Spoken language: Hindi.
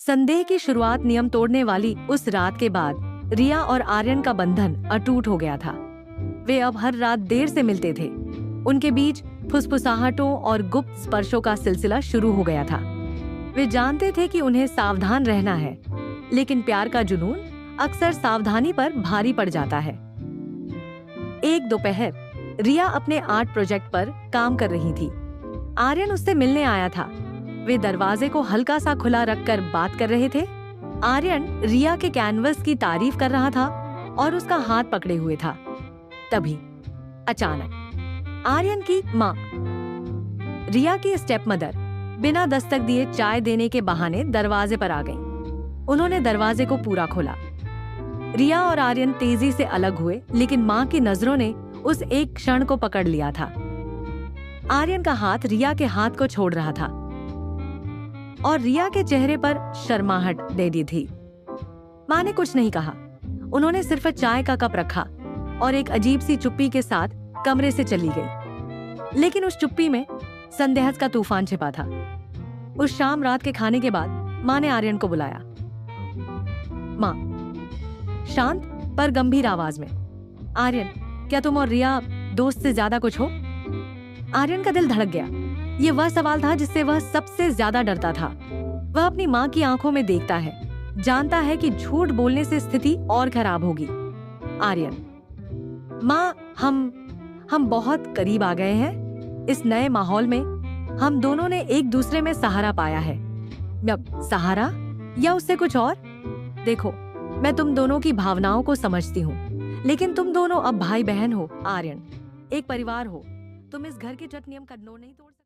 संदेह की शुरुआत नियम तोड़ने वाली उस रात के बाद रिया और आर्यन का बंधन अटूट हो गया था। वे अब हर रात देर से मिलते थे। उनके बीच फुसफुसाहटों और गुप्त स्पर्शों का सिलसिला शुरू हो गया था। वे जानते थे कि उन्हें सावधान रहना है, लेकिन प्यार का जुनून अक्सर सावधानी पर भारी पड़ जाता है। एक दोपहर रिया अपने आर्ट प्रोजेक्ट पर काम कर रही थी। आर्यन उससे मिलने आया था। वे दरवाजे को हल्का सा खुला रखकर बात कर रहे थे। आर्यन रिया के कैनवस की तारीफ कर रहा था और उसका हाथ पकड़े हुए था। तभी अचानक आर्यन की माँ, रिया की स्टेप मदर, बिना दस्तक दिए चाय देने के बहाने दरवाजे पर आ गईं। उन्होंने दरवाजे को पूरा खोला। रिया और आर्यन तेजी से अलग हुए, लेकिन माँ की नजरों ने उस एक क्षण को पकड़ लिया था। आर्यन का हाथ रिया के हाथ को छोड़ रहा था और रिया के चेहरे पर शर्माहट दे दी थी। माँ ने कुछ नहीं कहा। उन्होंने सिर्फ चाय का कप रखा और एक अजीब सी चुप्पी के साथ कमरे से चली गई। लेकिन उस चुप्पी में संदेह का तूफान छिपा था। उस शाम रात के खाने के बाद माँ ने आर्यन को बुलाया। माँ, शांत पर गंभीर आवाज में, आर्यन, क्या तुम और रिया दोस्त से ज्यादा कुछ हो? आर्यन का दिल धड़क गया। ये वह सवाल था जिससे वह सबसे ज्यादा डरता था। वह अपनी माँ की आंखों में देखता है, जानता है कि झूठ बोलने से स्थिति और खराब होगी। आर्यन, माँ, हम बहुत करीब आ गए हैं। इस नए माहौल में हम दोनों ने एक दूसरे में सहारा पाया है। सहारा या उससे कुछ और? देखो, मैं तुम दोनों की भावनाओं को समझती हूँ, लेकिन तुम दोनों अब भाई बहन हो। आर्यन, एक परिवार हो। तुम इस घर के चट नियम का नहीं तोड़ सकते।